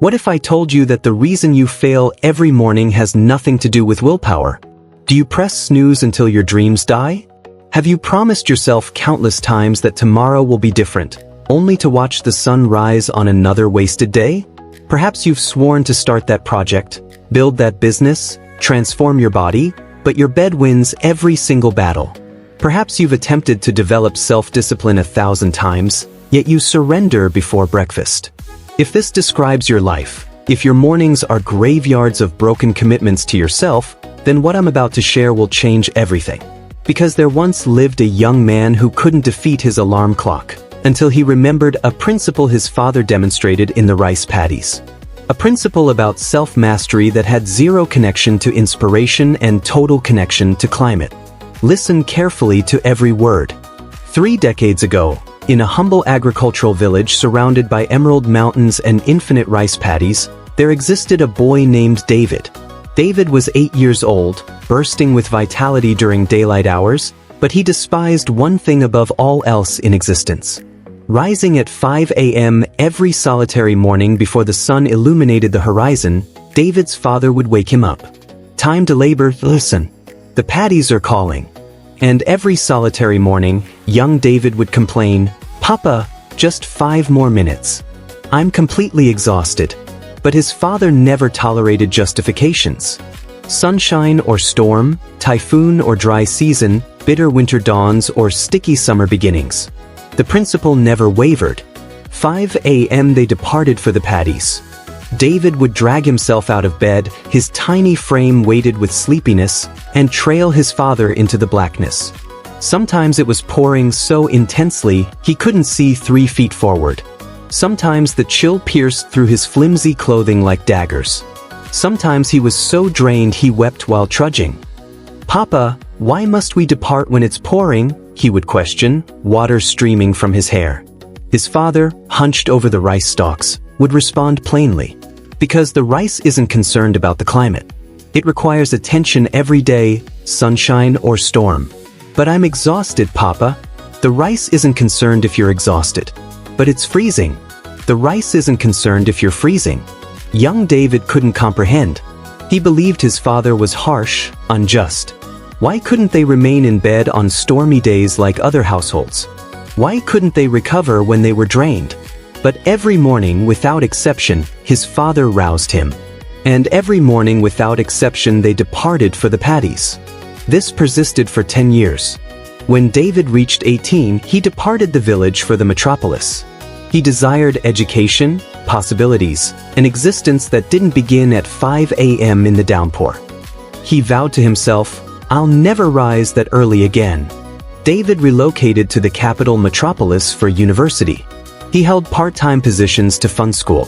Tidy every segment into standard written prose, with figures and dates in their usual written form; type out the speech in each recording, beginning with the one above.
What if I told you that the reason you fail every morning has nothing to do with willpower? Do you press snooze until your dreams die? Have you promised yourself countless times that tomorrow will be different, only to watch the sun rise on another wasted day? Perhaps you've sworn to start that project, build that business, transform your body, but your bed wins every single battle. Perhaps you've attempted to develop self-discipline 1,000 times, yet you surrender before breakfast. If this describes your life, if your mornings are graveyards of broken commitments to yourself, then what I'm about to share will change everything. Because there once lived a young man who couldn't defeat his alarm clock until he remembered a principle his father demonstrated in the rice paddies. A principle about self-mastery that had zero connection to inspiration and total connection to climate. Listen carefully to every word. 3 decades ago, in a humble agricultural village surrounded by emerald mountains and infinite rice paddies, there existed a boy named David. David was 8 years old, bursting with vitality during daylight hours, but he despised one thing above all else in existence. Rising at 5 a.m. every solitary morning before the sun illuminated the horizon, David's father would wake him up. Time to labor, listen. The paddies are calling. And every solitary morning, young David would complain, "Papa, just 5 more minutes. I'm completely exhausted." But his father never tolerated justifications. Sunshine or storm, typhoon or dry season, bitter winter dawns or sticky summer beginnings. The principle never wavered. 5 a.m. they departed for the paddies. David would drag himself out of bed, his tiny frame weighted with sleepiness, and trail his father into the blackness. Sometimes it was pouring so intensely he couldn't see 3 feet forward. Sometimes the chill pierced through his flimsy clothing like daggers. Sometimes he was so drained he wept while trudging. "Papa, why must we depart when it's pouring?" he would question, water streaming from his hair. His father, hunched over the rice stalks, would respond plainly, "Because the rice isn't concerned about the climate. It requires attention every day, sunshine or storm." "But I'm exhausted, Papa." "The rice isn't concerned if you're exhausted. But it's freezing." "The rice isn't concerned if you're freezing." Young David couldn't comprehend. He believed his father was harsh, unjust. Why couldn't they remain in bed on stormy days like other households? Why couldn't they recover when they were drained? But every morning, without exception, his father roused him. And every morning, without exception, they departed for the paddies. This persisted for 10 years. When David reached 18, he departed the village for the metropolis. He desired education, possibilities, an existence that didn't begin at 5 a.m. in the downpour. He vowed to himself, "I'll never rise that early again." David relocated to the capital metropolis for university. He held part-time positions to fund school.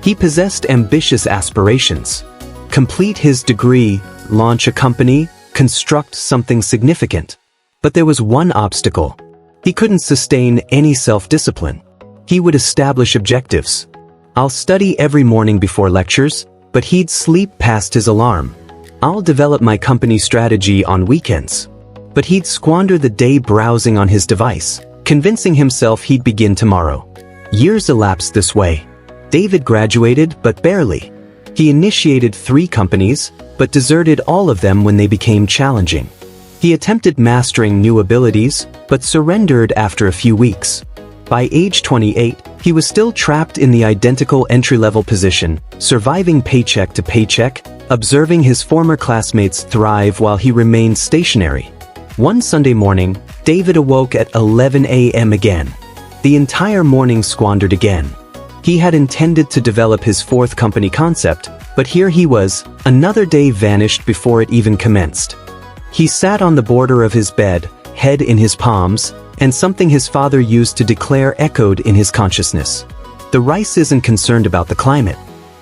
He possessed ambitious aspirations. Complete his degree, launch a company, construct something significant. But there was one obstacle. He couldn't sustain any self-discipline. He would establish objectives. "I'll study every morning before lectures," but he'd sleep past his alarm. "I'll develop my company strategy on weekends." But he'd squander the day browsing on his device, convincing himself he'd begin tomorrow. Years elapsed this way. David graduated, but barely. He initiated 3 companies, but deserted all of them when they became challenging. He attempted mastering new abilities, but surrendered after a few weeks. By age 28, he was still trapped in the identical entry-level position, surviving paycheck to paycheck, observing his former classmates thrive while he remained stationary. One Sunday morning, David awoke at 11 a.m. again. The entire morning squandered again. He had intended to develop his 4th company concept, but here he was, another day vanished before it even commenced. He sat on the border of his bed, head in his palms, and something his father used to declare echoed in his consciousness. The rice isn't concerned about the climate.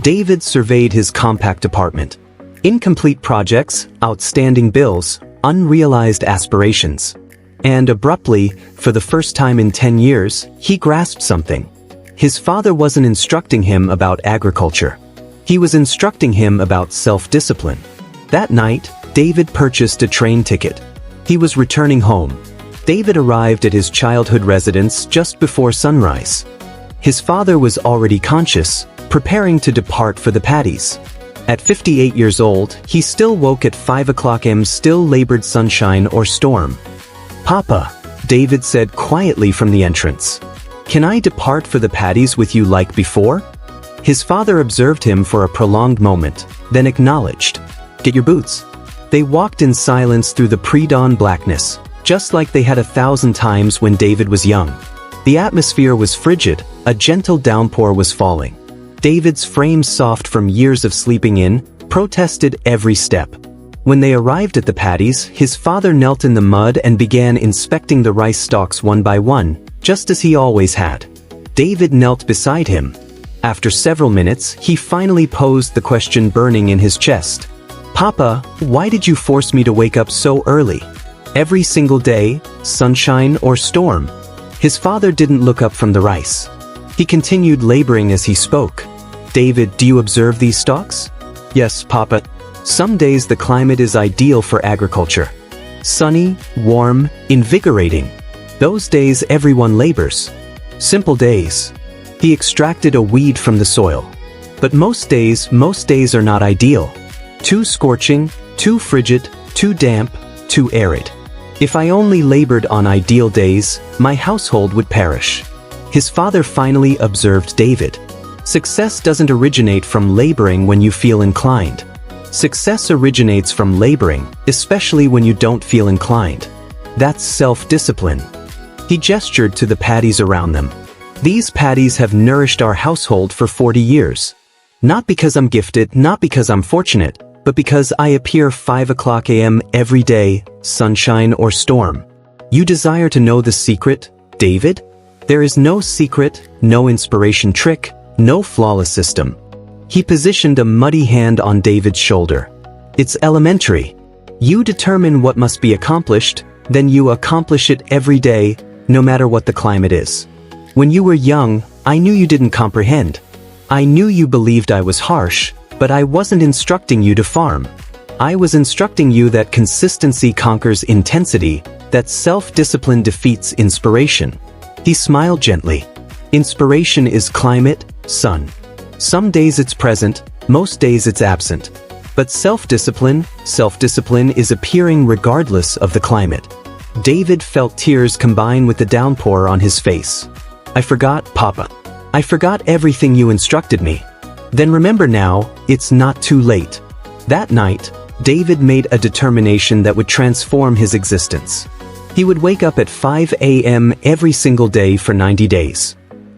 David surveyed his compact apartment. Incomplete projects, outstanding bills, unrealized aspirations. And abruptly, for the first time in 10 years, he grasped something. His father wasn't instructing him about agriculture. He was instructing him about self-discipline. That night, David purchased a train ticket. He was returning home. David arrived at his childhood residence just before sunrise. His father was already conscious, preparing to depart for the paddies. At 58 years old, he still woke at 5 o'clock am, still labored sunshine or storm. "Papa," David said quietly from the entrance. "Can I depart for the paddies with you like before?" His father observed him for a prolonged moment, then acknowledged, "Get your boots." They walked in silence through the pre-dawn blackness, just like they had 1,000 times when David was young. The atmosphere was frigid, a gentle downpour was falling. David's frame, soft from years of sleeping in, protested every step. When they arrived at the paddies, his father knelt in the mud and began inspecting the rice stalks one by one, just as he always had. David knelt beside him. After several minutes, he finally posed the question burning in his chest. "Papa, why did you force me to wake up so early? Every single day, sunshine or storm?" His father didn't look up from the rice. He continued laboring as he spoke. "David, do you observe these stalks?" "Yes, Papa. Some days the climate is ideal for agriculture. Sunny, warm, invigorating. Those days everyone labors. Simple days." He extracted a weed from the soil. "But most days are not ideal. Too scorching, too frigid, too damp, too arid. If I only labored on ideal days, my household would perish." His father finally observed David. "Success doesn't originate from laboring when you feel inclined. Success originates from laboring, especially when you don't feel inclined. That's self-discipline." He gestured to the paddies around them. "These paddies have nourished our household for 40 years. Not because I'm gifted, not because I'm fortunate, but because I appear 5 o'clock am every day, sunshine or storm. You desire to know the secret, David? There is no secret, no inspiration trick, no flawless system." He positioned a muddy hand on David's shoulder. "It's elementary. You determine what must be accomplished, then you accomplish it every day, no matter what the climate is. When you were young, I knew you didn't comprehend. I knew you believed I was harsh, but I wasn't instructing you to farm. I was instructing you that consistency conquers intensity, that self-discipline defeats inspiration." He smiled gently. "Inspiration is climate, sun. Some days it's present, most days it's absent. But self-discipline is appearing regardless of the climate." David felt tears combine with the downpour on his face. "I forgot, Papa. I forgot everything you instructed me." "Then remember now, it's not too late." That night, David made a determination that would transform his existence. He would wake up at 5 a.m. every single day for 90 days.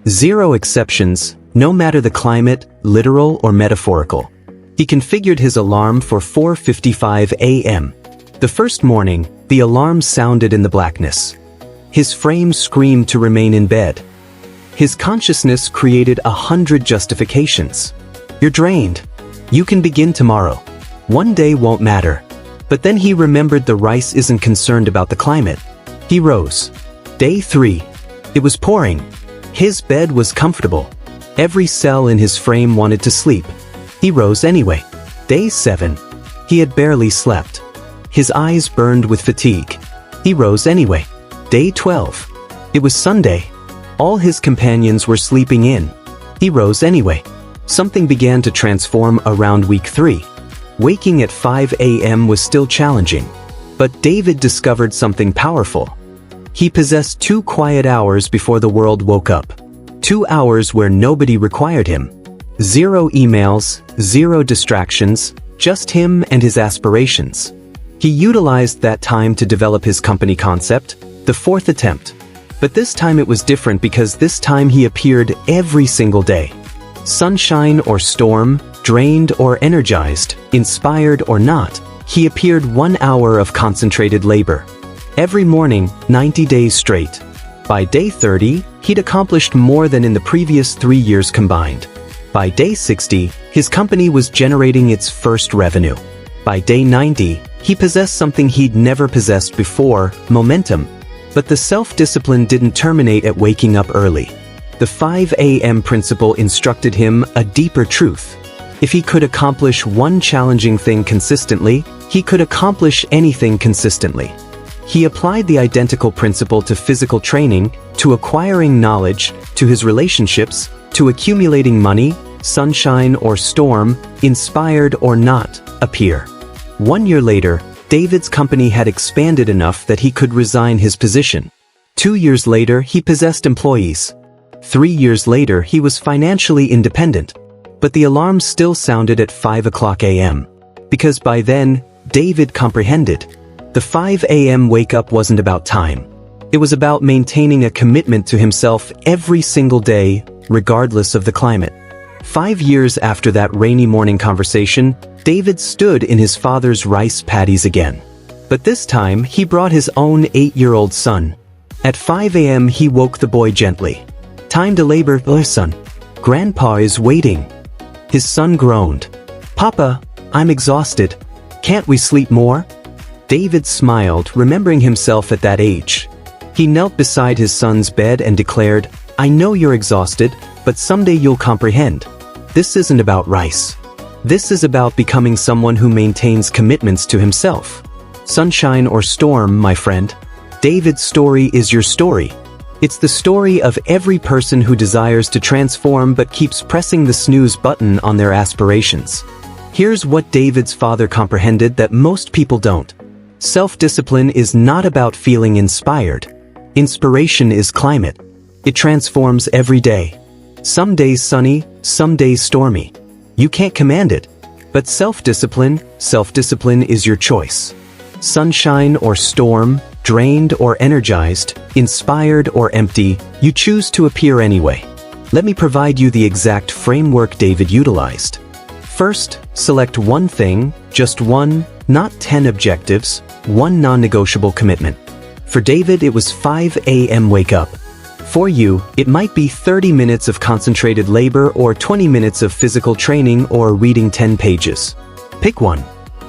Zero exceptions, no matter the climate, literal or metaphorical. He configured his alarm for 4:55 a.m. The first morning, the alarm sounded in the blackness. His frame screamed to remain in bed. His consciousness created 100 justifications. "You're drained. You can begin tomorrow. One day won't matter." But then he remembered the rice isn't concerned about the climate. He rose. Day 3. It was pouring. His bed was comfortable. Every cell in his frame wanted to sleep. He rose anyway. Day 7. He had barely slept. His eyes burned with fatigue. He rose anyway. Day 12. It was Sunday. All his companions were sleeping in. He rose anyway. Something began to transform around week 3. Waking at 5 a.m. was still challenging. But David discovered something powerful. He possessed 2 quiet hours before the world woke up. 2 hours where nobody required him. 0 emails, 0 distractions, just him and his aspirations. He utilized that time to develop his company concept, the 4th attempt. But this time it was different because this time he appeared every single day. Sunshine or storm, drained or energized, inspired or not, he appeared 1 hour of concentrated labor. Every morning, 90 days straight. By day 30, he'd accomplished more than in the previous 3 years combined. By day 60, his company was generating its first revenue. By day 90, he possessed something he'd never possessed before, momentum. But the self-discipline didn't terminate at waking up early. The 5 a.m. principle instructed him a deeper truth. If he could accomplish one challenging thing consistently, he could accomplish anything consistently. He applied the identical principle to physical training, to acquiring knowledge, to his relationships, to accumulating money, sunshine or storm, inspired or not, appear. 1 year later, David's company had expanded enough that he could resign his position. 2 years later, he possessed employees. 3 years later, he was financially independent. But the alarm still sounded at 5 o'clock a.m. Because by then, David comprehended. The 5 a.m. wake-up wasn't about time. It was about maintaining a commitment to himself every single day, regardless of the climate. 5 years after that rainy morning conversation, David stood in his father's rice paddies again. But this time, he brought his own 8-year-old son. At 5 a.m. he woke the boy gently. "Time to labor, son. Grandpa is waiting." His son groaned. "Papa, I'm exhausted. Can't we sleep more?" David smiled, remembering himself at that age. He knelt beside his son's bed and declared, "I know you're exhausted, but someday you'll comprehend. This isn't about rice. This is about becoming someone who maintains commitments to himself." Sunshine or storm, my friend. David's story is your story. It's the story of every person who desires to transform but keeps pressing the snooze button on their aspirations. Here's what David's father comprehended that most people don't. Self-discipline is not about feeling inspired. Inspiration is climate. It transforms every day. Some days sunny, some days stormy. You can't command it. But self-discipline is your choice. Sunshine or storm, drained or energized, inspired or empty, you choose to appear anyway. Let me provide you the exact framework David utilized. First, select one thing, just one, not 10 objectives, one non-negotiable commitment. For David, it was 5 a.m. wake up. For you, it might be 30 minutes of concentrated labor or 20 minutes of physical training or reading 10 pages. Pick one.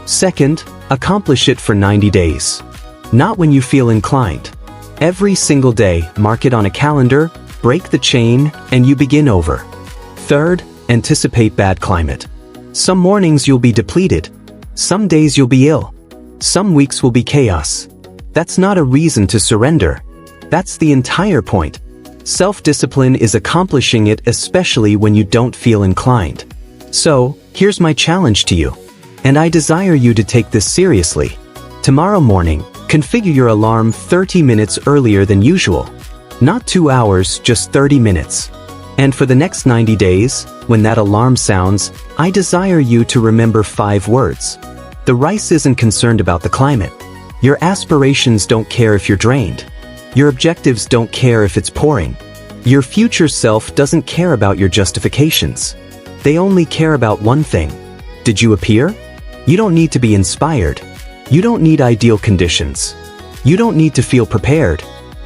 Second, accomplish it for 90 days. Not when you feel inclined. Every single day, mark it on a calendar, break the chain, and you begin over. Third, anticipate bad climate. Some mornings you'll be depleted. Some days you'll be ill. Some weeks will be chaos. That's not a reason to surrender. That's the entire point. Self-discipline is accomplishing it, especially when you don't feel inclined. So, here's my challenge to you. And I desire you to take this seriously. Tomorrow morning, configure your alarm 30 minutes earlier than usual. Not 2 hours, just 30 minutes. And for the next 90 days, when that alarm sounds, I desire you to remember 5 words. The rice isn't concerned about the climate. Your aspirations don't care if you're drained. Your objectives don't care if it's pouring. Your future self doesn't care about your justifications. They only care about one thing. Did you appear? You don't need to be inspired. You don't need ideal conditions. You don't need to feel prepared.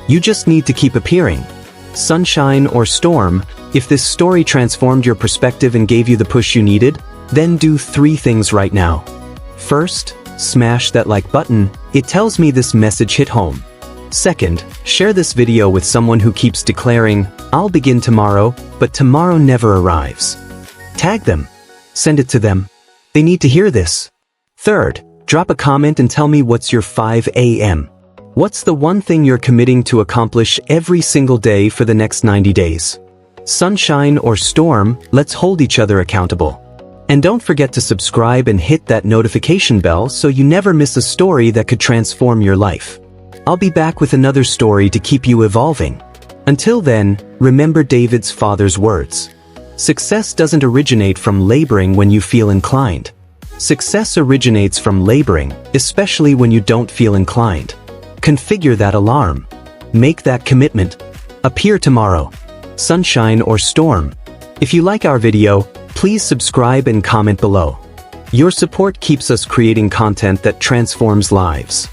You just need to keep appearing. Sunshine or storm, if this story transformed your perspective and gave you the push you needed, then do 3 things right now. First, smash that like button. It tells me this message hit home. Second, share this video with someone who keeps declaring, "I'll begin tomorrow," but tomorrow never arrives. Tag them. Send it to them. They need to hear this. Third, drop a comment and tell me what's your 5 a.m. What's the one thing you're committing to accomplish every single day for the next 90 days? Sunshine or storm, let's hold each other accountable. And don't forget to subscribe and hit that notification bell so you never miss a story that could transform your life. I'll be back with another story to keep you evolving. Until then, remember David's father's words. Success doesn't originate from laboring when you feel inclined. Success originates from laboring, especially when you don't feel inclined. Configure that alarm. Make that commitment. Appear tomorrow. Sunshine or storm. If you like our video, please subscribe and comment below. Your support keeps us creating content that transforms lives.